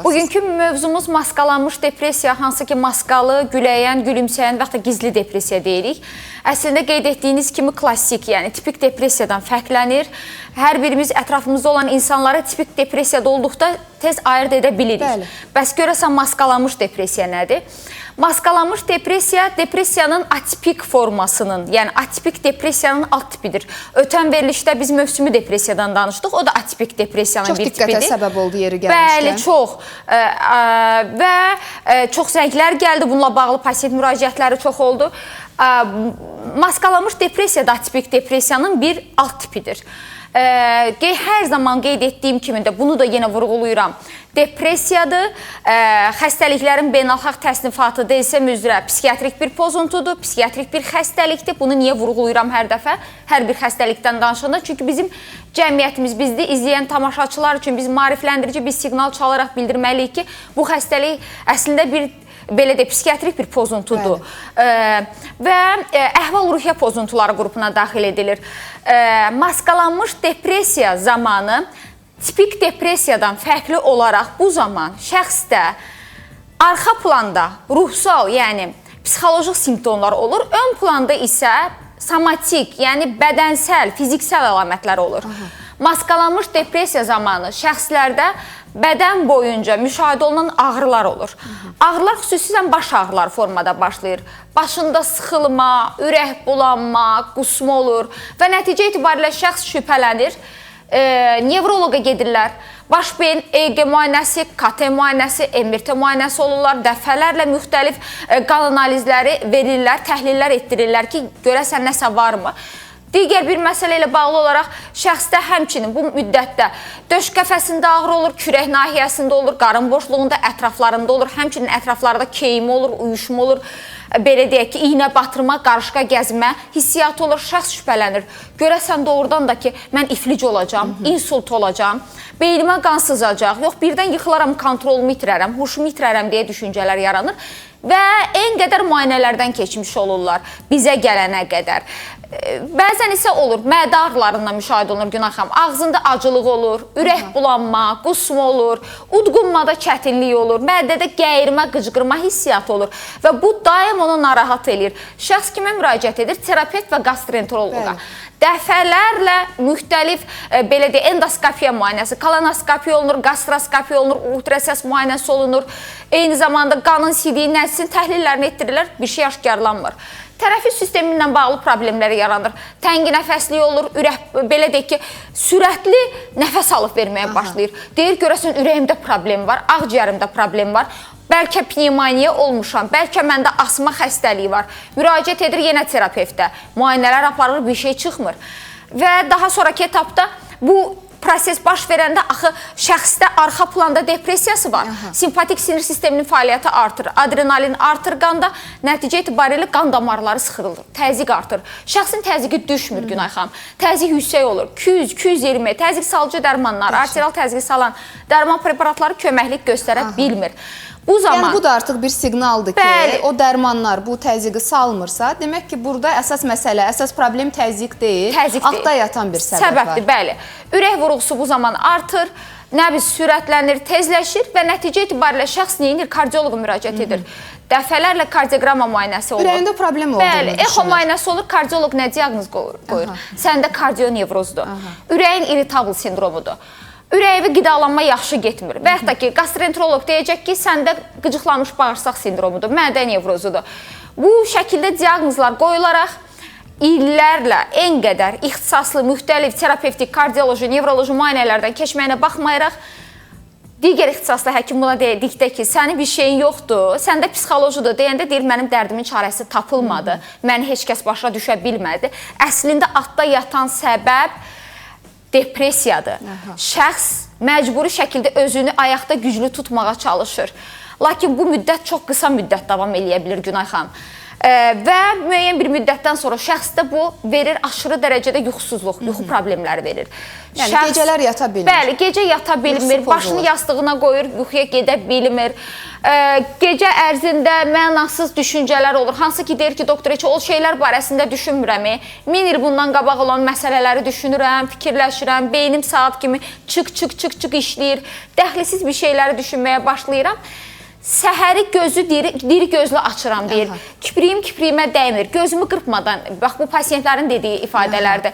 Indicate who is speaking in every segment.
Speaker 1: Bugünkü mövzumuz maskalanmış depressiya, hansı ki maskalı, güləyən, gülümsəyən və ya gizli depressiya deyirik. Əslində qeyd etdiyiniz kimi klassik, yəni tipik depressiyadan fərqlənir. Hər birimiz ətrafımızda olan insanları tipik depressiyada olduqda tez ayırt edə bilirik.
Speaker 2: Bəli.
Speaker 1: Bəs görəsən maskalanmış depressiya nədir? Maskalanmış depressiya, depressiyanın atipik formasının, yəni atipik depressiyanın alt tipidir. Ötən verilişdə biz mövsümi depressiyadan danışdıq, o da atipik depressiyanın bir tipidir.
Speaker 2: Çox diqqətə səbəb oldu yeri gəlmişkən.
Speaker 1: Bəli, çox. Və çox zənglər gəldi, bununla bağlı pasiyent müraciətləri çox oldu. Maskalanmış depressiya da atipik depressiyanın bir alt tipidir. Hər zaman qeyd etdiyim kimi də bunu da yenə vurğulayıram. Depressiyadır, xəstəliklərin beynəlxalq təsnifatı desəm üzrə psixiatrik bir pozuntudur, psixiatrik bir xəstəlikdir. Bunu niyə vurğulayıram hər dəfə? Hər bir xəstəlikdən danışanda. Çünki bizim cəmiyyətimiz, bizi izləyən tamaşaçılar üçün biz maarifləndirici bir siqnal çalaraq bildirməliyik ki, bu xəstəlik əslində bir belə də psixiatrik bir pozuntudur. Və əhval-ruhiyyə pozuntuları qrupuna daxil edilir. Maskalanmış depressiya zamanı tipik depressiyadan fərqli olaraq bu zaman şəxsdə arxa planda ruhsal, yəni psixoloji simptomlar olur. Ön planda isə somatik, yəni bədənsəl, fiziksel əlamətlər olur. Maskalanmış depressiya zamanı şəxslərdə bədən boyunca müşahidə olunan ağrılar olur. Ağrılar xüsusilə baş ağrıları formada başlayır. Başında sıxılma, ürək bulanma, qusma olur və nəticə itibarilə şəxs şübhələnir. Nevroloqa gedirlər. Baş beyin EEG müayinəsi, KT müayinəsi, MRT müayinəsi olurlar. Dəfələrlə müxtəlif qan analizləri verirlər, təhlillər etdirirlər ki, görəsən nəsə varmı? Digər bir məsələ ilə bağlı olaraq şəxsdə həmçinin bu müddətdə döş qəfəsində ağrı olur, kürək nahiyəsində olur, qarın boşluğunda, ətraflarında olur, həmçinin ətraflarda keyimi olur, uyuşma olur, belə deyək ki, iynə batırma, qarışqa gəzmə hissiyatı olur, şəxs şübhələnir. Görəsən doğrudan da ki, mən iflic olacam, insult olacam, beynimə qan sızacaq, yox birdən yıxılaram, kontrolumu itirərəm, huşumu itirərəm deyə düşüncələr yaranır. Və en qədər müayinələrdən keçmiş olurlar bizə gələnə qədər. Bəzən isə olur, mədə ağrılarından müşahidə olunur Günay xanım. Ağzında acılıq olur, ürək bulanma, qusma olur, udqunmada çətinlik olur, mədədə qəyirmə, qıcqırma hissiyatı olur. Və bu daim onu narahat edir. Şəxs kimə müraciət edir? Terapevt və gastroenteroloqa. Dəfələrlə müxtəlif belə deyək, endoskopiya müayinəsi, kolonoskopiya olunur, gastroskopiya olunur, ultrases müayinəsi olunur. Eyni zamanda qanın sidiyi, nəzsin təhlillərini etdirirlər, bir şey aşkarlanmır. Tənəffüs sistemi ilə bağlı problemləri yaranır. Təngi nəfəsliyi olur, ürək belə deyək ki, sürətli nəfəs alıb verməyə başlayır. Deyir, görəsən ürəyimdə problem var, ağciyərimdə problem var. Bəlkə pnevmoniya olmuşam, bəlkə məndə asma xəstəliyi var. Müraciət edir yenə terapevtə. Müayinələr aparılır, bir şey çıxmır. Və daha sonraki etapda bu proses baş verəndə axı şəxsdə arxa planda depressiyası var. Simpatik sinir sisteminin fəaliyyəti artır, adrenalin artır qanda, nəticə etibarilə qan damarları sıxırılır, təzyiq artır. Şəxsin təzyiqi düşmür Günay xanım. Təzyiq yüksək olur. 200, 220, təzyiq salıcı dərmanlar, arterial təzyiq salan dərman preparatları köməklik göstərə bilmir. Bu zaman,
Speaker 2: yəni bu da artıq bir siqnaldır ki,
Speaker 1: bəli,
Speaker 2: o dərmanlar bu təzyiqi salmırsa, demək ki, burada əsas məsələ, əsas problem təzyiq deyil, altda yatan bir səbəb var.
Speaker 1: Bəli. Ürək vurğusu bu zaman artır, nəbz sürətlənir, tezləşir və nəticə itibarilə şəxs neyinir? Kardioloqa müraciət edir. Dəfələrlə kardioqramma müayinəsi olur.
Speaker 2: Ürəyində problem olduğunu
Speaker 1: düşünür. Bəli, echo müayinəsi olur, kardioloq nə diaqnoz qoyur? Səndə kardionevrozdur. Ürəyin irritabl sindromudur. Ürəyi qidalanma yaxşı getmir. Və yaxud da ki, gastroenteroloq deyəcək ki, səndə qıcıqlanmış bağırsaq sindromudur, mədə nevrozudur. Bu şəkildə diaqnozlar qoyularaq illərlə en qədər ixtisaslı, müxtəlif terapevtik, kardioloji, nevroloji müayinələrdən keçməyinə baxmayaraq, digər ixtisaslı həkim buna dedikdə ki, sənin bir şeyin yoxdur, səndə psixolojidir deyəndə deyir, mənim dərdimin çarəsi tapılmadı, məni heç kəs başa düşə bilmədi. Əslində altda yatan səbəb depressiyadır. Şəxs məcburi şəkildə özünü ayaqda güclü tutmağa çalışır. Lakin bu müddət çox qısa müddət davam eləyə bilir Günay xanım. və müəyyən bir müddətdən sonra şəxsdə bu verir aşırı dərəcədə yuxusuzluq, yuxu problemləri verir.
Speaker 2: Yəni gecələr yata bilmir.
Speaker 1: Bəli, gecə yata bilmir, başını yastığına qoyur, yuxuya gedə bilmir. Gecə ərzində mənasız düşüncələr olur. Hansı ki, deyir ki, doktor, heç o şeylər barəsində düşünmürəm. 1000 il bundan qabaq olan məsələləri düşünürəm, fikirləşirəm, beynim saat kimi çık işləyir. Dəxlisiz bir şeyləri düşünməyə başlayıram. Səhəri gözü diri gözlü açıram deyir. Kipriyimə dəymir. Gözümü qırpmadan, bax bu pasiyentlərin dediyi ifadələrdir.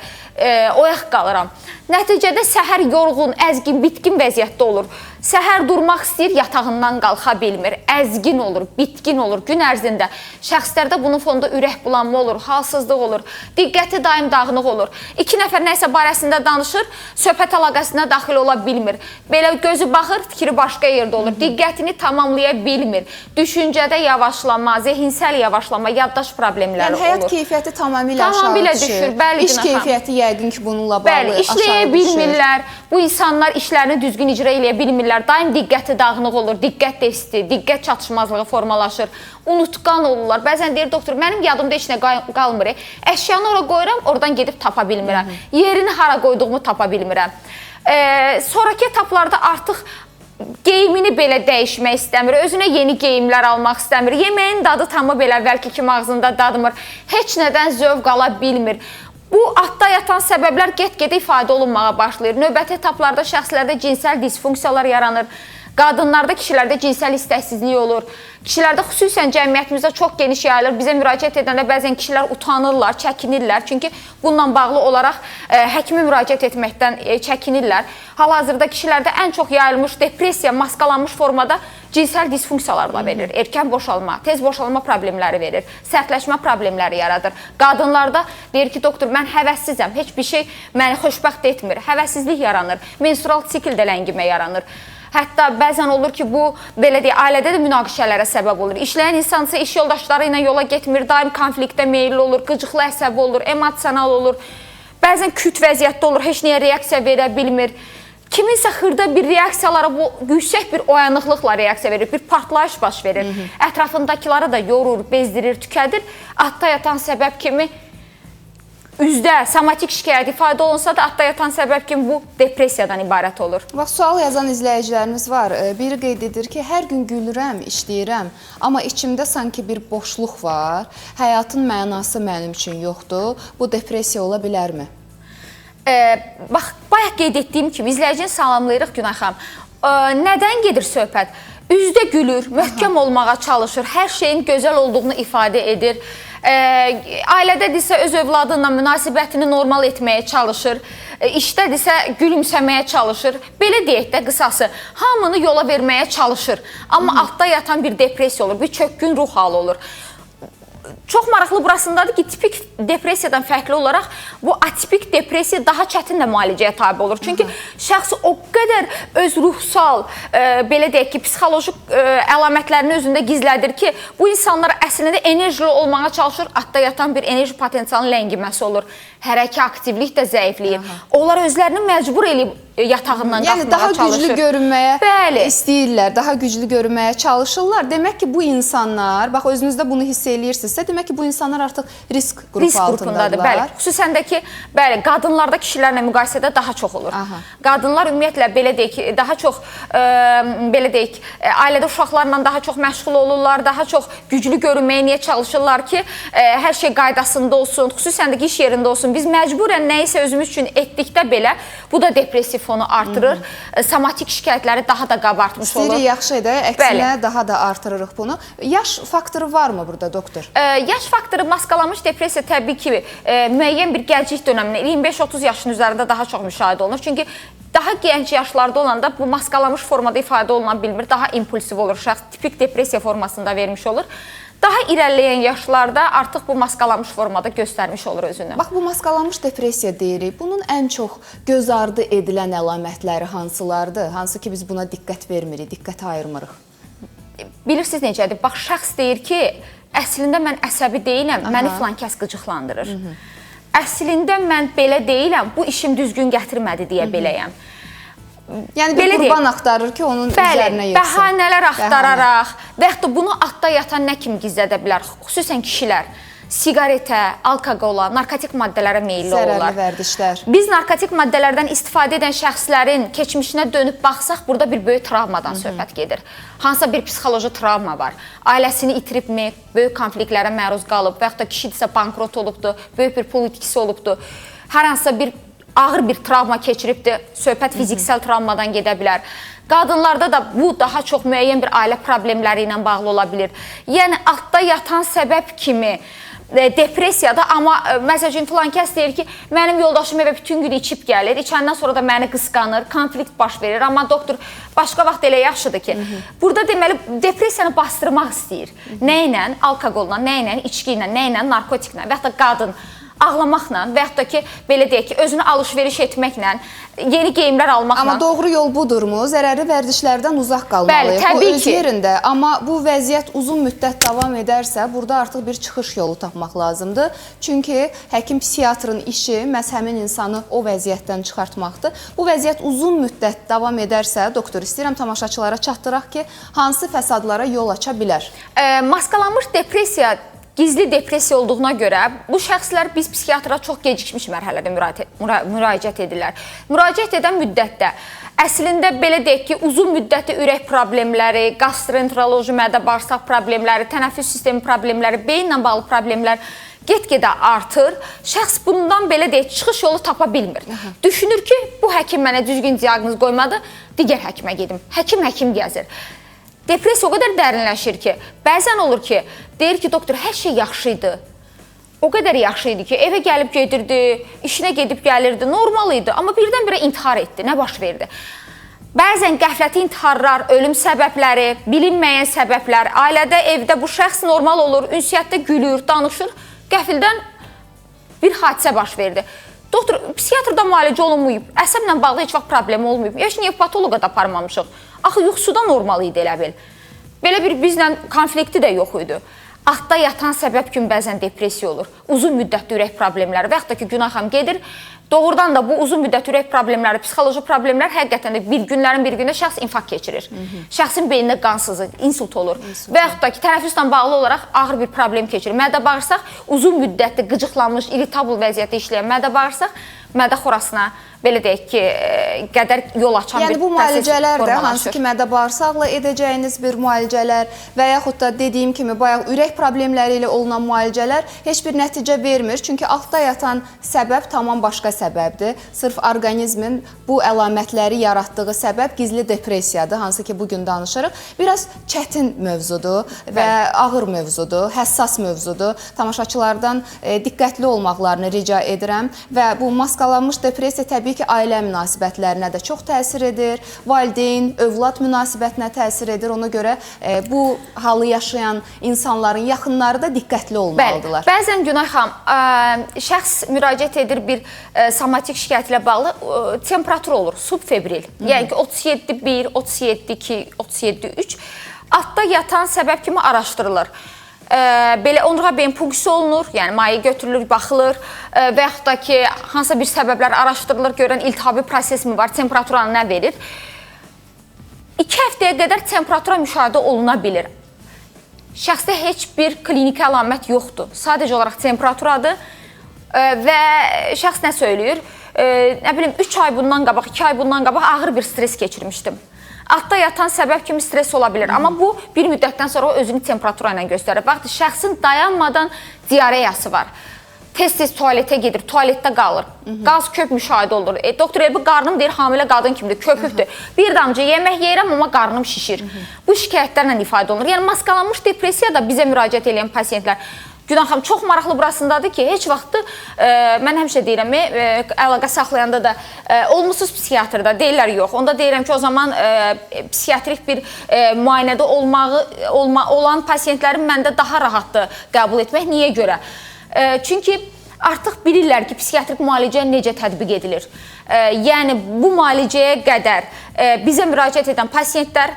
Speaker 1: Oyaq qalıram. Nəticədə səhər yorğun, əzgin, bitkin vəziyyətdə olur. Səhər durmaq istəyir, yatağından qalxa bilmir. Əzgin olur, bitkin olur. Gün ərzində şəxslərdə bunun fonunda ürək bulanma olur, halsızlıq olur, diqqəti daim dağınıq olur. 2 nəfər nəsə barəsində danışır, söhbət əlaqəsinə daxil ola bilmir. Belə gözü baxır, fikri başqa yerdə olur. Diqqətini tamamlaya bilmir. Düşüncədə yavaşlama, zehinsel yavaşlama, yaddaş problemləri olur.
Speaker 2: Yəni həyat keyfiyyəti tamamilə
Speaker 1: düşür.
Speaker 2: İş keyfiyyəti yəqin ki, bununla bağlı
Speaker 1: aşağı düşür. İşləyə bilmirlər. Bu insanlar işlərini düzgün icra eləyə bilmirlər. Daim diqqəti dağınıq olur, diqqət defisiti, diqqət çatışmazlığı formalaşır. Unutqan olurlar. Bəzən deyir, doktor, mənim yadımda heç nə qalmır. Əşyanı ora qoyuram, oradan gedib tapa bilmirəm. Yerini hara qoyduğumu tapa bilmirəm. Sonraki etaplarda artıq geyimini belə dəyişmək istəmir, özünə yeni geyimlər almaq istəmir, yeməyin dadı tamı belə əvvəlki kimi ağzında dadmır, heç nədən zövq ala bilmir. Bu, altda yatan səbəblər get-gedə ifadə olunmağa başlayır. Növbəti etaplarda şəxslərdə cinsel disfunksiyalar yaranır. Qadınlarda, kişilərdə cinsel istəksizlik olur. Kişilərdə xüsusən cəmiyyətimizdə çox geniş yayılır. Bizə müraciət edəndə bəzən kişilər utanırlar, çəkinirlər. Çünki bununla bağlı olaraq həkimə müraciət etməkdən çəkinirlər. Hal-hazırda kişilərdə ən çox yayılmış depressiya maskalanmış formada cinsel disfunksiyalarla verir. Erkən boşalma, tez boşalma problemləri verir. Sərtləşmə problemləri yaradır. Qadınlarda deyir ki, doktor, mən həvəssizəm, heç bir şey məni xoşbəxt etmir. Həvəssizlik yaranır, menstrual sikldə ləngimə yaranır. Hətta bəzən olur ki, bu belə deyək, ailədə də münaqişələrə səbəb olur. İşləyən insansa iş yoldaşları ilə yola getmir, daim konfliktə meyilli olur, qıcıqlı əsəbi olur, emosional olur. Bəzən küt vəziyyətdə olur, heç nəyə reaksiya verə bilmir. Kiminsə xırda bir reaksiyalara bu yüksək bir oyanıqlıqla reaksiya verir, bir partlayış baş verir. Ətrafındakiləri da yorur, bezdirir, tükədir. Altda yatan səbəb kimi üzdə somatik şikayət ifadə olunsa da altda yatan səbəb kimi bu depressiyadan ibarət olur.
Speaker 2: Bax, sual yazan izləyicilərimiz var. Biri qeyd edir ki, hər gün gülürəm, işləyirəm, amma içimdə sanki bir boşluq var. Həyatın mənası mənim üçün yoxdur. Bu depressiya ola bilərmi?
Speaker 1: Bax, bayaq qeyd etdiyim kimi, izləyicini salamlayırıq Günay xanım. Nədən gedir söhbət? Üzdə gülür, möhkəm olmağa çalışır, hər şeyin gözəl olduğunu ifadə edir. Ailədədirsə öz övladınla münasibətini normal etməyə çalışır. İşdədirsə gülümsəməyə çalışır. Belə deyək də qısası, hamını yola verməyə çalışır. Amma altda yatan bir depressiya olur, bir çökkün ruh halı olur. Çox maraqlı burasındadır ki, tipik depressiyadan fərqli olaraq bu atipik depressiya daha çətin də müalicəyə tabi olur. Çünki şəxs o qədər öz ruhsal, belə deyək ki, psixoloji əlamətlərini özündə gizlədir ki, bu insanlar əslində enerjili olmağa çalışır, altda yatan bir enerji potensialının ləngiməsi olur. Hərəkə aktivlik də zəifləyir. Onlar özlərini məcbur eləyib yatağından qalxmağa çalışır.
Speaker 2: Yəni daha güclü görünməyə istəyirlər, daha güclü görünməyə çalışırlar. Demək ki, bu insanlar, bax özünüzdə bunu hiss eləyirsinizsə, demək ki, bu insanlar artıq risk qrupu altındadır.
Speaker 1: Bəli, xüsusən də ki, bəli, qadınlarda kişilərlə müqayisədə daha çox olur. Qadınlar ümumiyyətlə belə deyək, daha çox belə deyək, ailədə uşaqlarla daha çox məşğul olurlar, daha çox güclü görünməyə niyə çalışırlar ki, hər şey qaydasında olsun, xüsusən də ki, iş yerində olsun. Biz məcburən nəyisə özümüz üçün etdikdə belə, bu da depressiv fonu artırır, somatik şikayətləri daha da qabartmış olur.
Speaker 2: İstəyirik, yaxşı edək, əksinə daha da artırırıq bunu. Yaş faktoru varmı burada, doktor?
Speaker 1: Yaş faktoru maskalanmış depressiya təbii ki, müəyyən bir gənclik dönəmində 25-30 yaşın üzərində daha çox müşahidə olunur. Çünki daha gənc yaşlarda olanda bu maskalanmış formada ifadə oluna bilmir, daha impulsiv olur şəxs, tipik depressiya formasında vermiş olur. Daha irəliləyən yaşlarda artıq bu maskalanmış formada göstərmiş olur özünü.
Speaker 2: Bax, bu maskalanmış depressiya deyirik. Bunun ən çox göz ardı edilən əlamətləri hansılardır? Hansı ki, biz buna diqqət vermirik, diqqət ayırmırıq?
Speaker 1: Bilirsiniz necədir? Bax, şəxs deyir ki, əslində mən əsəbi deyiləm, məni filan kəs qıcıqlandırır. Əslində mən belə deyiləm, bu işim düzgün gətirmədi deyə beləyəm.
Speaker 2: Yəni bir qurban axtarır ki, onun üzərinə yıxsın.
Speaker 1: Bəhanələr axtararaq və yaxud da bunu altda yatan nə kimi gizlədə bilər? Xüsusən kişilər siqaretə, alkoqola, narkotik maddələrə meyilli olurlar.
Speaker 2: Zərərli vərdişlər.
Speaker 1: Biz narkotik maddələrdən istifadə edən şəxslərin keçmişinə dönüb baxsaq, burada bir böyük travmadan söhbət gedir. Hansısa bir psixoloji travma var. Ailəsini itiribmi, böyük konfliktlərə məruz qalıb və yaxud da kişidirsə bankrot olubdur, böyük bir pul itkisi olubdur. Hər hansısa bir ağır bir travma keçiribdir, söhbət fiziksel travmadan gedə bilər. Qadınlarda da bu daha çox müəyyən bir ailə problemləri ilə bağlı ola bilir. Yəni altda yatan səbəb kimi depressiyada, amma məsələn filan kəs deyir ki, mənim yoldaşım evə bütün gün içib gəlir, içəndən sonra da məni qısqanır, konflikt baş verir, amma doktor başqa vaxt elə yaxşıdır ki, burada deməli depressiyanı bastırmaq istəyir. Nə ilə? Alkoqolla, nə ilə? İçki ilə, nə ilə? Narkotiklə və yaxud da qadın ağlamaqla və yaxud da ki, belə deyək ki, özünü alış-veriş etməklə, yeni geyimlər almaqla.
Speaker 2: Amma doğru yol budurmu? Zərərli vərdişlərdən uzaq qalmalıyıq.
Speaker 1: Bəli, təbii
Speaker 2: ki. O öz yerində. Amma bu vəziyyət uzun müddət davam edərsə, burada artıq bir çıxış yolu tapmaq lazımdır. Çünki həkim psixiatrın işi məhz həmin insanı o vəziyyətdən çıxartmaqdır. Bu vəziyyət uzun müddət davam edərsə, doktor, istəyirəm tamaşaçılara çatdıraq ki, hansı fəsadlara yol aça bilər?
Speaker 1: Maskalanmış depressiya gizli depressiya olduğuna görə bu şəxslər biz psixiatra çox gecikmiş mərhələdə müraciət edirlər. Müraciət edən müddətdə əslində belə deyək ki, uzun müddətli ürək problemləri, gastroenteroloji, mədə-bağırsaq problemləri, tənəffüs sistemi problemləri, beyinlə bağlı problemlər get-gedə artır. Şəxs bundan belə deyək, çıxış yolu tapa bilmir. Düşünür ki, bu həkim mənə düzgün diaqnoz qoymadı, digər həkimə gedim. Həkim gəzir. Depressiya o qədər dərinləşir ki, bəzən olur ki, deyir ki, doktor, hər şey yaxşı idi. O qədər yaxşı idi ki, evə gəlib gedirdi, işinə gedib gəlirdi, normal idi, amma birdən-birə intihar etdi. Nə baş verdi? Bəzən qəfləti intiharlar, ölüm səbəbləri, bilinməyən səbəblər, ailədə, evdə bu şəxs normal olur, ünsiyyətdə gülür, danışır, qəfildən bir hadisə baş verdi. Doktor, psixiatrda müalicə olunmayıb, əsəblə bağlı heç vaxt problem olmayıb, heç niyə patoloqa da aparmamışıq. Axı yuxusu da normal idi elə bil. Belə bir bizlə konflikti də yox idi. Altda yatan səbəb kimi bəzən depressiya olur. Uzun müddətli ürək problemləri və yaxud da ki, Günay xanım gedir, doğrudan da bu uzun müddətli ürək problemləri, psixoloji problemlər həqiqətən də günlərin bir günə şəxs infarkt keçirir. Şəxsin beynində qan sızı, insult olur. Və yaxud da ki, tənəffüslə bağlı olaraq ağır bir problem keçirir. Mədə-bağırsaq uzun müddətli qıcıqlanmış, irritabl vəziyyətdə işləyən mədə-bağırsaq mədə xorasına belə deyək ki, qədər yol açan bir
Speaker 2: bu müalicələr də hansı ki, mədə-bağırsaqla edəcəyiniz bir müalicələr və yaxud da dediyim kimi bayaq ürək problemləri ilə olunan müalicələr heç bir nəticə vermir. Çünki altda yatan səbəb tamam başqa səbəbdir. Sırf orqanizmin bu əlamətləri yaratdığı səbəb gizli depressiyadır, hansı ki, bugün danışırıq. Biraz çətin mövzudur və ağır mövzudur, həssas mövzudur. Tamaşaçılardan diqqətli olmaqlarını rica edirəm və bu maskalanmış depressiya təbii ki, ailə münasibətlərinə də çox təsir edir, valideyn, övlad münasibətinə təsir edir. Ona görə bu halı yaşayan insanların yaxınları da diqqətli olmalıdırlar.
Speaker 1: Bəzən Günay xanım, şəxs müraciət edir bir somatik şikayət ilə bağlı temperatur olur, subfebril. Yəni ki, 37,1, 37,2, 37,3 altda yatan səbəb kimi araşdırılır. Belə onurğa beyin punksi olunur, yəni maye götürülür, baxılır və yaxud da ki, hansısa bir səbəblər araşdırılır, görən iltihabi proses mi var, temperaturanı nə verir. 2 həftəyə qədər temperatura müşahidə oluna bilir. Şəxsdə heç bir kliniki əlamət yoxdur, sadəcə olaraq temperaturadır və şəxs nə söyləyir? Nə bilim, 3 ay bundan qabaq, 2 ay bundan qabaq ağır bir stres keçirmişdim. Altda yatan səbəb kimi stres ola bilər. Amma bu bir müddətdən sonra o özünü temperatura ilə göstərir. Baxın, şəxsin dayanmadan diareyası var. Tez-tez tualetə gedir, tualetdə qalır. Qaz, köp müşahidə olur. Doktor bu qarnım deyir, hamilə qadın kimidir, köpükdür. Bir damcı yemək yeyirəm, amma qarnım şişir. Bu şikayətlərlə ifadə olunur. Yəni, maskalanmış depressiya da bizə müraciət edən pasiyentlər. Günay xanım, çox maraqlı burasındadır ki, heç vaxtı, mən həmişə deyirəm, əlaqə saxlayanda da olmuşsuz psixiatrda, deyirlər yox. Onda deyirəm ki, o zaman psixiatrik bir müayinədə olan pasiyentlərin məndə daha rahatdır qəbul etmək. Niyə görə? Çünki artıq bilirlər ki, psixiatrik müalicə necə tətbiq edilir. Yəni, bu müalicəyə qədər bizə müraciət edən pasiyentlər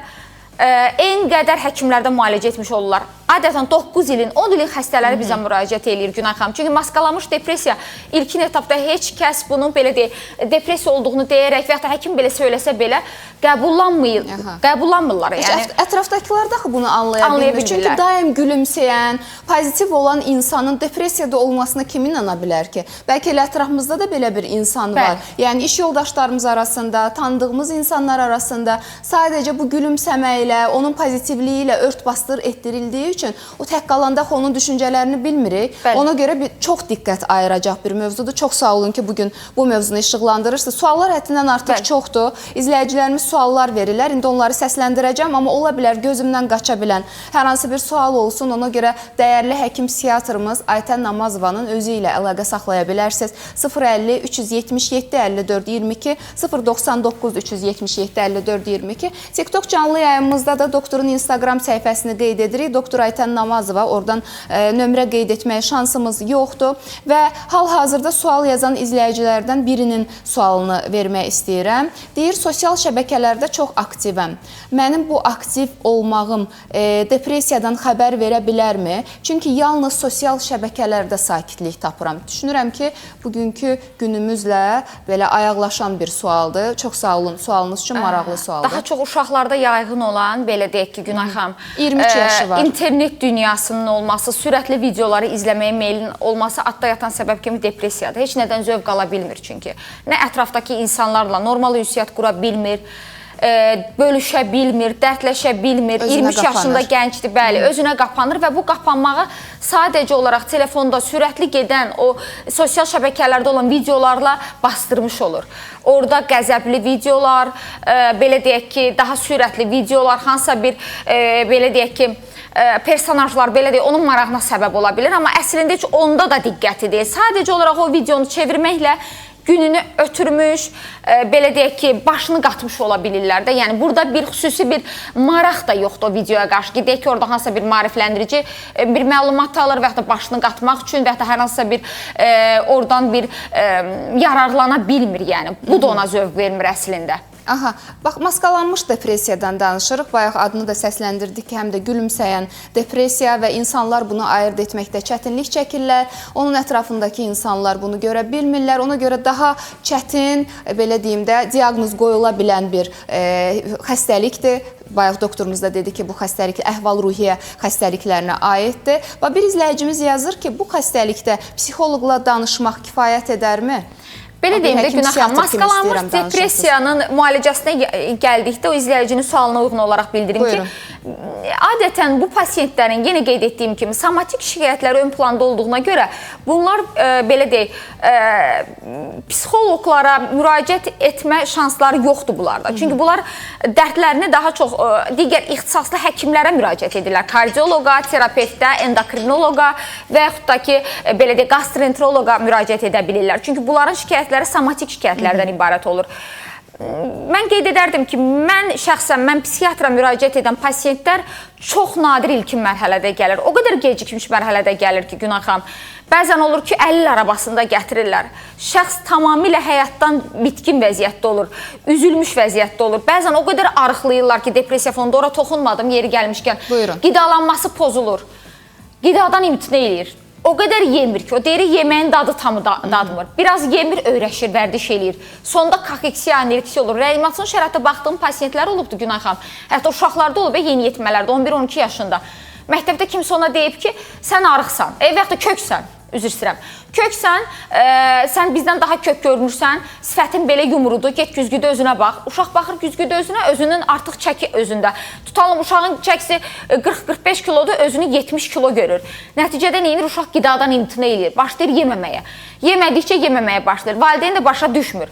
Speaker 1: en qədər həkimlərdə müalicə etmiş olurlar. adətən 9 ilin, 10 ilin xəstələri bizə müraciət eləyir Günay xanım. Çünki maskalanmış depressiya ilkin etapda heç kəs bunun belə deyək, depressiya olduğunu deyərək və ya da həkim belə söyləsə belə qəbullanmırlar. Yəni
Speaker 2: ətrafdakılar da bunu anlaya bilmir. Çünki daim gülümsəyən, pozitiv olan insanın depressiyada olmasına kim inana bilər ki? Bəlkə elə ətrafımızda da belə bir insan var. Yəni iş yoldaşlarımız arasında, tanıdığımız insanlar arasında sadəcə bu gülümsəməklə, onun pozitivliyi ilə ört-basdır etdirildiyi üçün o tək qalanda onun düşüncələrini bilmirik. Ona görə çox diqqət ayıracaq bir mövzudur. Çox sağ olun ki, bugün bu mövzunu işıqlandırırsınız. Suallar həddindən artıq çoxdur. İzləyicilərimiz suallar verirlər. İndi onları səsləndirəcəm, amma ola bilər gözümdən qaça bilən hər hansı bir sual olsun. Ona görə dəyərli həkim psixiatrımız Aytən Namazovanın özü ilə əlaqə saxlaya bilərsiniz. 050 377 54 22 099 377 54 22. TikTok canlı yayımımızda da doktorun Instagram səhifəsini qeyd edirik. Doktor Aytən Namazova, oradan nömrə qeyd etməyə şansımız yoxdur və hal-hazırda sual yazan izləyicilərdən birinin sualını vermək istəyirəm. Deyir, sosial şəbəkələrdə çox aktivəm. Mənim bu aktiv olmağım depressiyadan xəbər verə bilərmi? Çünki yalnız sosial şəbəkələrdə sakitlik tapıram. Düşünürəm ki, bugünkü günümüzlə belə ayaqlaşan bir sualdır. Çox sağ olun, sualınız üçün maraqlı sualdır.
Speaker 1: Daha çox uşaqlarda yaygın olan, belə deyək ki, Günay xanım,
Speaker 2: 23 yaşı var.
Speaker 1: İnternet dünyasının olması, sürətli videoları izləməyə meylin olması adda yatan səbəb kimi depressiyadır. Heç nədən zövq ala bilmir çünki. Nə ətrafdakı insanlarla normal ünsiyyət qura bilmir, bölüşə bilmir, dərdləşə bilmir, 23 yaşında gəncdir, bəli, özünə qapanır və bu qapanmağı sadəcə olaraq telefonda sürətli gedən o sosial şəbəkələrdə olan videolarla bastırmış olur. Orada qəzəbli videolar, belə deyək ki, daha sürətli videolar, hansısa bir, belə deyək ki, personajlar, belə deyək, onun marağına səbəb ola bilir, amma əslində heç onda da diqqəti deyil. Sadəcə olaraq o videonu çevirməklə gününü ötürmüş, belə deyək ki, başını qatmış ola bilirlər də. Yəni, burada bir xüsusi bir maraq da yoxdur o videoya qarşı. Gedək ki, orada hansısa bir maarifləndirici bir məlumat alır və ya da başını qatmaq üçün və ya da hər hansısa bir oradan bir yararlana bilmir. Yəni, bu da ona zövq vermir əslində.
Speaker 2: Aha, bax, maskalanmış depressiyadan danışırıq. Bayaq adını da səsləndirdik ki, həm də gülümsəyən depressiya və insanlar bunu ayırd etməkdə çətinlik çəkirlər. Onun ətrafındakı insanlar bunu görə bilmirlər. Ona görə daha çətin, belə deyim də, diaqnoz qoyula bilən bir xəstəlikdir. Bayaq doktorumuz da dedi ki, bu xəstəlik əhval-ruhiyyə xəstəliklərinə aiddir. Və bir izləyicimiz yazır ki, bu xəstəlikdə psixoloqla danışmaq kifayət edərmi?
Speaker 1: Belə deyim də, Günay xanım, maskalanmış depressiyanın müalicəsinə gəldikdə o izləyicinin sualına uyğun olaraq bildirim ki, adətən bu pasiyentlərin, yenə qeyd etdiyim kimi, somatik şikayətləri ön planda olduğuna görə bunlar, belə deyək, psixoloqlara müraciət etmə şansları yoxdur bunlarda. Çünki bunlar dərdlərini daha çox digər ixtisaslı həkimlərə müraciət edirlər. Kardioloqa, terapevtə, endokrinoloqa və yaxud da ki, belə deyək, gastroenteroloqa müraciət edə bilirlər. Çünki bunların şikayətləri somatik şikayətlərdən ibarət olur. Mən qeyd edərdim ki, mən psixiatra müraciət edən pasiyentlər çox nadir ilkin mərhələdə gəlir. O qədər gecikmiş mərhələdə gəlir ki, Günay xanım, bəzən olur ki, əlil arabasında gətirirlər. Şəxs tamamilə həyatdan bitkin vəziyyətdə olur, üzülmüş vəziyyətdə olur. Bəzən o qədər arıqlayırlar ki, depressiya fonunda, ora toxunmadım, yeri gəlmişkən. Qidalanması pozulur, qidadan imtina eləyir. O qədər yemir ki, o deyir, yeməyin dadı tamı dadmır. Biraz yemir, öyrəşir, vərdiş eləyir. Sonda kakeksiya, anereksiya olur. Reanimasyon şəraitdə baxdığım pasiyentlər olubdur, Günay xanım. Hətta uşaqlarda olub, yeni yetmələrdə, 11-12 yaşında. Məktəbdə kimsə ona deyib ki, sən arıqsan, və yaxud da köksən, üzr istəyirəm. Köksən, sən bizdən daha kök görünürsən, sifətin belə yumrudur, get güzgüdə özünə bax. Uşaq baxır güzgüdə özünə, özünün artıq çəki özündə. Tutalım, uşağın çəkisi 40-45 kilodur, özünü 70 kilo görür. Nəticədə neyinir? Uşaq qidadan imtina eləyir, başlayır yeməməyə. Yemədikcə yeməməyə başlayır. Valideyn də başa düşmür.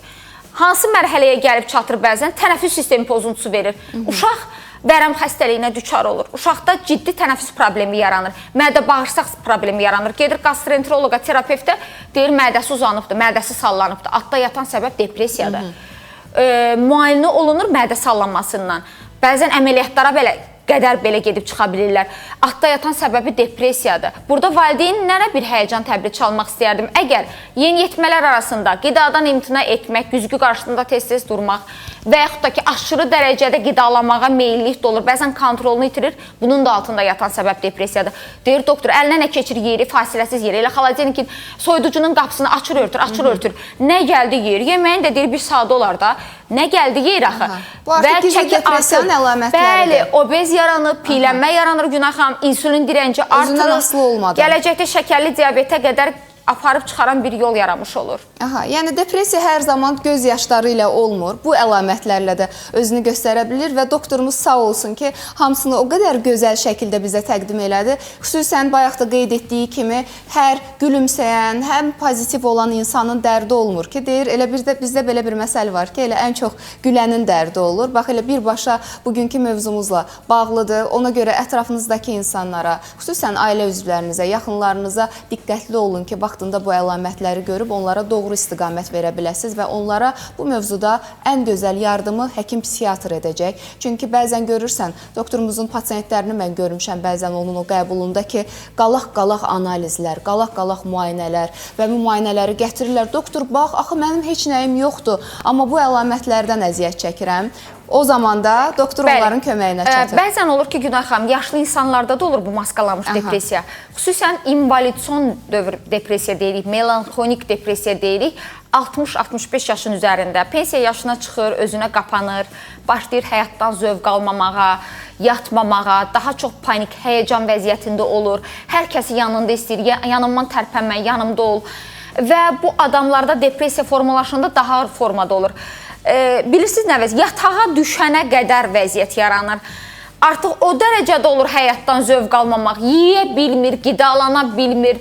Speaker 1: Hansı mərhələyə gəlib çatır bəzən? Tənəffüs sistemi pozuntusu verir. Uşaq vərəm xəstəliyinə düçar olur. Uşaqda ciddi tənəffüs problemi yaranır. Mədə-bağırsaq problemi yaranır. Gedir gastroenteroloqa, terapevtə, deyir, mədəsi uzanıbdır, mədəsi sallanıbdır. Altda yatan səbəb depressiyadır. Müayinə olunur mədə sallanmasından. Bəzən əməliyyatlara belə qədər belə gedib çıxa bilirlər. Altda yatan səbəbi depressiyadır. Burada valideynlərə bir həyəcan təbili çalmaq istəyərdim. Əgər yeniyetmələr arasında qidadan imtina etmək, güzgü qarşısında tez-tez durmaq və yaxud da ki, aşırı dərəcədə qidalamağa meyillik də olur, bəzən kontrolunu itirir, bunun da altında yatan səbəb depressiyadır. Deyir doktor, əlinə nə keçir yeri, fasiləsiz yeri, elə xaladenik soyuducunun qapısını açır örtür. Nə gəldi yer, yeməyin də deyir bir sadə olar da, nə gəldi yer axı.
Speaker 2: Bu artıq gizli depressiyanın əlamətləridir.
Speaker 1: Bəli, obez yaranır, piylənmə yaranır, Günay xanım, insülin direnci artır.
Speaker 2: Özündən asılı olmadan.
Speaker 1: Gələcəkdə şəkərli diabetə qədər aparıb çıxaran bir yol yaramış olur.
Speaker 2: Yəni depressiya hər zaman göz yaşları ilə olmur. Bu əlamətlərlə də özünü göstərə bilir və doktorumuz sağ olsun ki, hamısını o qədər gözəl şəkildə bizə təqdim elədi. Xüsusən bayaq da qeyd etdiyi kimi, hər gülümsəyən, həm pozitiv olan insanın dərdi olmur ki, deyir, elə bizdə belə bir məsəl var ki, elə ən çox gülənin dərdi olur. Bax, elə birbaşa bugünkü mövzumuzla bağlıdır. Ona görə ətrafınızdakı insanlara, xüsusən ailə üzvlərinizə, yaxınlarınıza diqqətli olun ki, vaxtında bu əlamətləri görüb onlara doğru istiqamət verə biləsiniz və onlara bu mövzuda ən gözəl yardımı həkim psixiatr edəcək. Çünki bəzən görürsən, doktorumuzun pasiyentlərini mən görmüşəm bəzən onun o qəbulunda ki, qalaq-qalaq analizlər, qalaq-qalaq müayinələr və bu müayinələri gətirirlər. Doktor, bax, axı mənim heç nəyim yoxdur, amma bu əlamətlərdən əziyyət çəkirəm. O zaman da doktor onların köməyinə çatır.
Speaker 1: Bəzən olur ki, Günay xanım, yaşlı insanlarda da olur bu maskalanmış depressiya. Xüsusən invalid son dövr depressiya deyirik, melanxolik depressiya deyirik. 60-65 yaşın üzərində pensiya yaşına çıxır, özünə qapanır, başlayır həyatdan zövq almamağa, yatmamağa, daha çox panik, həyəcan vəziyyətində olur. Hər kəsi yanında istəyir, yanımdan tərpənmə, yanımda ol. Və bu adamlarda depressiya formalaşanda daha ağır formada olur. Bilirsiniz nə vəziyyət? Yatağa düşənə qədər vəziyyət yaranır. Artıq o dərəcədə olur həyatdan zövq almamaq, yeyə bilmir, qidalana bilmir,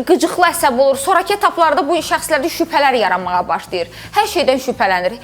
Speaker 1: qıcıqlı əsəb olur. Sonraki etaplarda bu şəxslərdə şübhələr yaranmağa başlayır. Hər şeydən şübhələnir.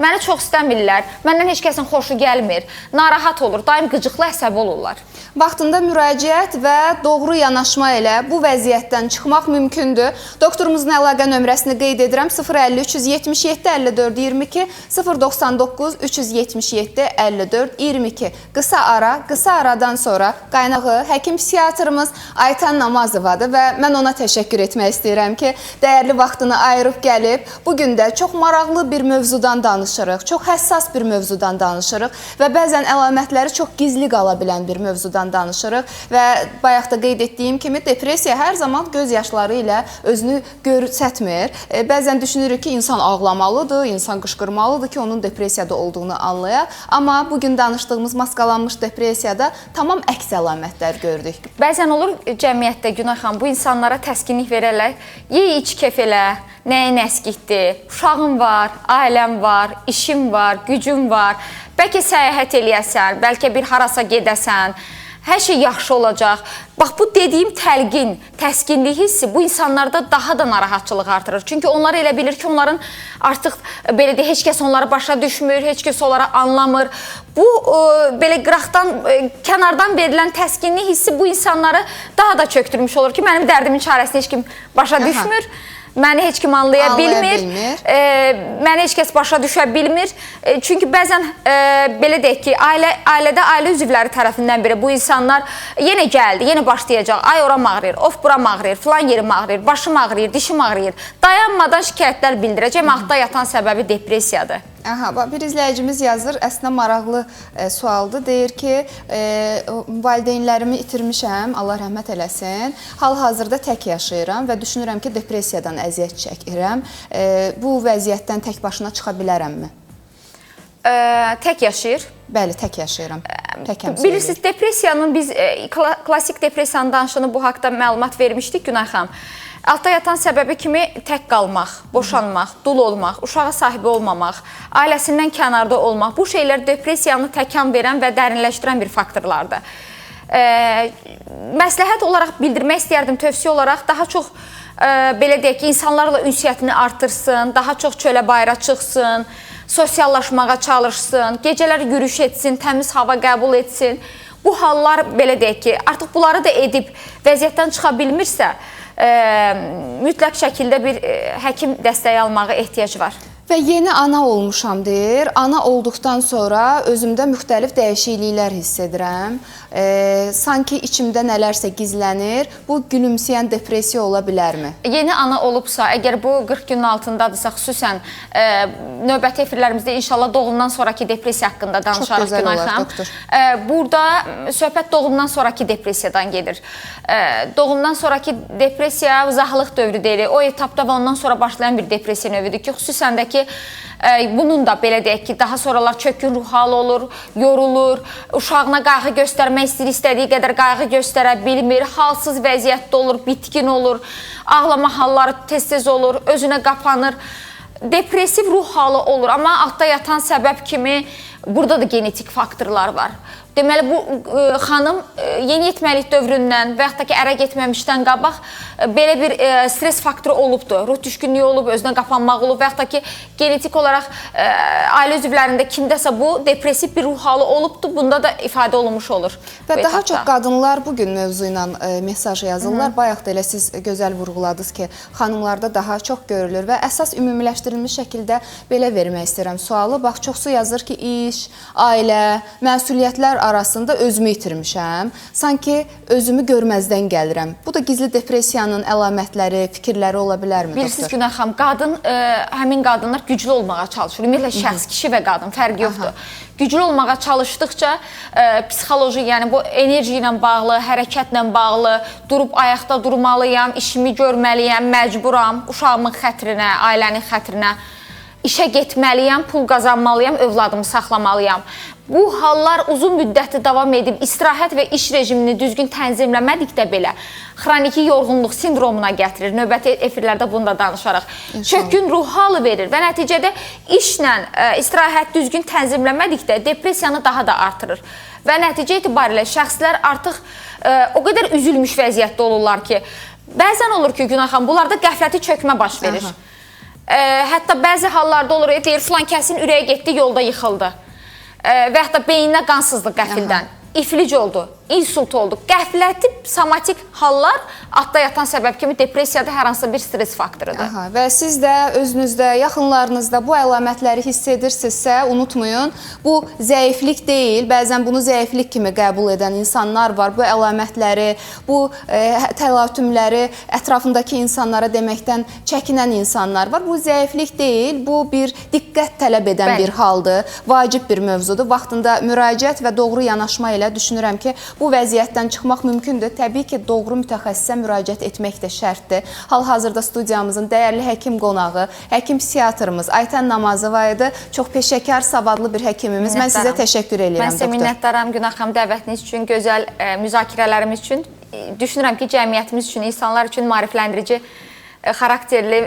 Speaker 1: Məni çox istəmirlər, məndən heç kəsin xoşu gəlmir, narahat olur, daim qıcıqlı əsəb olurlar.
Speaker 2: Vaxtında müraciət və doğru yanaşma ilə bu vəziyyətdən çıxmaq mümkündür. Doktorumuzun əlaqə nömrəsini qeyd edirəm, 050 377 54 22, 099 377 54 22. Qısa aradan sonra qaynağı həkim psixiatrımız Aytan Namazovadır və mən ona təşəkkür etmək istəyirəm ki, dəyərli vaxtını ayırıb gəlib, bugün də çox maraqlı bir mövzudan danışırıq, çox həssas bir mövzudan danışırıq və bəzən əlamətləri çox gizli qala bilən bir mövzudan danışırıq və bayaq da qeyd etdiyim kimi depressiya hər zaman göz yaşları ilə özünü göstərmir. Bəzən düşünürük ki, insan ağlamalıdır, insan qışqırmalıdır ki, onun depressiyada olduğunu anlayaq. Amma bugün danışdığımız maskalanmış depressiyada tamam əks əlamətlər gördük.
Speaker 1: Bəzən olur cəmiyyətdə, Günay xanım, bu insanlara təskinlik verərlər. Ye, iç, kef elə, nəyin əskikdir, uşağım var, ailəm var, işim var, gücüm var. Bəlkə səyahət eləyəsən, bəlkə bir harasa gedəsən. Hər şey yaxşı olacaq. Bax, bu dediyim təlqin, təskinlik hissi bu insanlarda daha da narahatçılıq artırır. Çünki onlar elə bilir ki, onların artıq belə də heç kəs onları başa düşmür, heç kəs onları anlamır. Bu belə qıraqdan, kənardan verilən təskinlik hissi bu insanları daha da çöktürmüş olur ki, mənim dərdimin çarəsini heç kim başa düşmür. Məni heç kim anlaya bilmir, məni heç kəs başa düşə bilmir. Çünki bəzən belə deyək ki, ailədə ailə üzvləri tərəfindən biri bu insanlar yenə gəldi, yenə başlayacaq. Ay oram ağrıyır, of buram ağrıyır, filan yerim ağrıyır, başım ağrıyır, dişim ağrıyır. Dayanmadan şikayətlər bildirəcəm, altda yatan səbəbi depressiyadır.
Speaker 2: Bir izləyicimiz yazır, əslində maraqlı sualdır. Deyir ki, valideynlərimi itirmişəm, Allah rəhmət eləsin. Hal-hazırda tək yaşayıram və düşünürəm ki, depressiyadan əziyyət çəkirəm. Bu vəziyyətdən tək başına çıxa bilərəmmi?
Speaker 1: Tək yaşayır?
Speaker 2: Bəli, tək yaşayıram.
Speaker 1: Bilirsiniz, depressiyanın, biz klasik depressiyanın danışığını bu haqda məlumat vermişdik, Günay xanım. Altda yatan səbəbi kimi tək qalmaq, boşanmaq, dul olmaq, uşağa sahibi olmamaq, ailəsindən kənarda olmaq, bu şeylər depressiyanı təkan verən və dərinləşdirən bir faktorlardır. Məsləhət olaraq bildirmək istəyərdim, tövsiyə olaraq daha çox, belə deyək ki, insanlarla ünsiyyətini artırsın, daha çox çölə bayıra çıxsın, sosiallaşmağa çalışsın, gecələr yürüyüş etsin, təmiz hava qəbul etsin. Bu hallar, belə deyək ki, artıq bunları da edib vəziyyətdən çıxa bilmirsə, mütləq şəkildə bir həkim dəstəyi almağa ehtiyac var.
Speaker 2: Və yeni ana olmuşam deyir. Ana olduqdan sonra özümdə müxtəlif dəyişikliklər hiss edirəm. Sanki içimdə nələrsə gizlənir. Bu gülümsəyən depressiya ola bilərmi?
Speaker 1: Yeni ana olubsa, əgər bu 40 günün altındadırsa, xüsusən növbəti efirlərimizdə inşallah doğumdan sonraki depressiya haqqında danışarıq.
Speaker 2: Çox gözəl olar, doktor.
Speaker 1: Burada söhbət doğumdan sonraki depressiyadan gedir. Doğumdan sonraki depressiya uzaqlıq dövrü deyilir. O etapda və ondan sonra başlayan bir depressiya növüdür ki, xüsusən də ki, bunun da belə deyək ki, daha sonralar çökün ruh halı olur, yorulur, uşağına qayğı göstərmək istəyir, istədiyi qədər qayğı göstərə bilmir, halsız vəziyyətdə olur, bitkin olur, ağlama halları tez-tez olur, özünə qapanır, depressiv ruh halı olur. Amma altda yatan səbəb kimi burada da genetik faktorlar var. Deməli, bu xanım yeniyetməlik dövründən və yaxud da ki, ərə getməmişdən qabaq belə bir stres faktoru olubdur. Ruh düşkünlüyü olub, özünə qapanmaq olub və yaxud da ki, genetik olaraq ailə üzvlərində kimdəsə bu depressiv bir ruh halı olubdur. Bunda da ifadə olunmuş olur.
Speaker 2: Və daha çox qadınlar bugün mövzu ilə mesaj yazırlar. Bayaq da elə siz gözəl vurğuladınız ki, xanımlarda daha çox görülür və əsas ümumiləşdirilmiş şəkildə belə vermək istəyirəm sualı. Bax, çoxsu yazır ki, iş, ailə, məsuliyyətlər arasında özümü itirmişəm. Sanki özümü görməzdən gəlirəm. Bu da gizli depressiyanın əlamətləri, fikirləri ola bilərmi, doktor?
Speaker 1: Bilirsiniz Günay xanım, həmin qadınlar güclü olmağa çalışır. Ümumiyyətlə şəxs, kişi və qadın fərqi yoxdur. Güclü olmağa çalışdıqca psixoloji, yəni bu enerji ilə bağlı, hərəkətlə bağlı, durub ayaqda durmalıyam, işimi görməliyəm, məcburam, uşağımın xətrinə, ailənin xətrinə, işə getməliyəm, pul qazanmalıyam, övladımı saxlamalıyam. Bu hallar uzun müddətli davam edib, istirahət və iş rejimini düzgün tənzimləmədikdə belə xroniki yorğunluq sindromuna gətirir. Növbəti efirlərdə bunu da danışaraq. Çökün ruh halı verir və nəticədə işlə istirahət düzgün tənzimləmədikdə depressiyanı daha da artırır. Və nəticə etibarilə şəxslər artıq o qədər üzülmüş vəziyyətdə olurlar ki, bəzən olur ki, Günay xanım, bunlarda qəfləti çökmə baş verir. Hətta bəzi hallarda olur, deyir, filan kəsin ürəyə getdi, yolda yıxıldı. Və yaxud da beyninə qansızlıq qəfildən, iflic oldu, insult oldu. Qəfləti, somatik hallar altda yatan səbəb kimi depressiyada hər hansı bir stres faktorudur.
Speaker 2: Və siz də özünüzdə, yaxınlarınızda bu əlamətləri hiss edirsinizsə, unutmayın, bu zəiflik deyil. Bəzən bunu zəiflik kimi qəbul edən insanlar var. Bu əlamətləri, bu təlatümləri ətrafındakı insanlara deməkdən çəkinən insanlar var. Bu zəiflik deyil, bu bir diqqət tələb edən bir haldır, vacib bir mövzudur. Vaxtında müraciət və doğru yanaşma ilə düşünürəm ki, bu vəziyyətdən çıxmaq mümkündür. Təbii ki, doğru mütəxəssisə müraciət etmək də şərtdir. Hal-hazırda studiyamızın dəyərli həkim qonağı, həkim psixiatrımız Aytən Namazova idi. Çox peşəkar, savadlı bir həkimimiz. Mən sizə təşəkkür edirəm, doktor.
Speaker 1: Mən sizə minnətdaram Günay xanım, dəvətiniz üçün, gözəl müzakirələrimiz üçün. Düşünürəm ki, cəmiyyətimiz üçün, insanlar üçün maarifləndirici xarakterli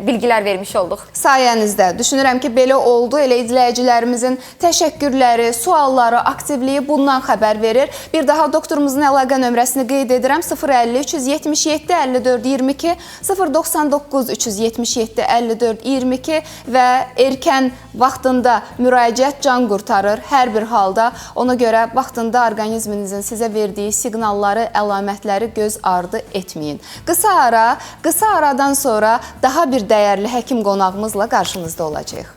Speaker 1: bilgilər vermiş olduq.
Speaker 2: Sayənizdə. Düşünürəm ki, belə oldu. Elə izləyicilərimizin təşəkkürləri, sualları, aktivliyi bundan xəbər verir. Bir daha doktorumuzun əlaqə nömrəsini qeyd edirəm. 050 377 54 22, 099 377 54 22 və erkən vaxtında müraciət can qurtarır hər bir halda. Ona görə vaxtında orqanizminizin sizə verdiyi siqnalları, əlamətləri göz ardı etməyin. Qısa aradan sonra daha bir dəyərli həkim qonağımızla qarşınızda olacağıq.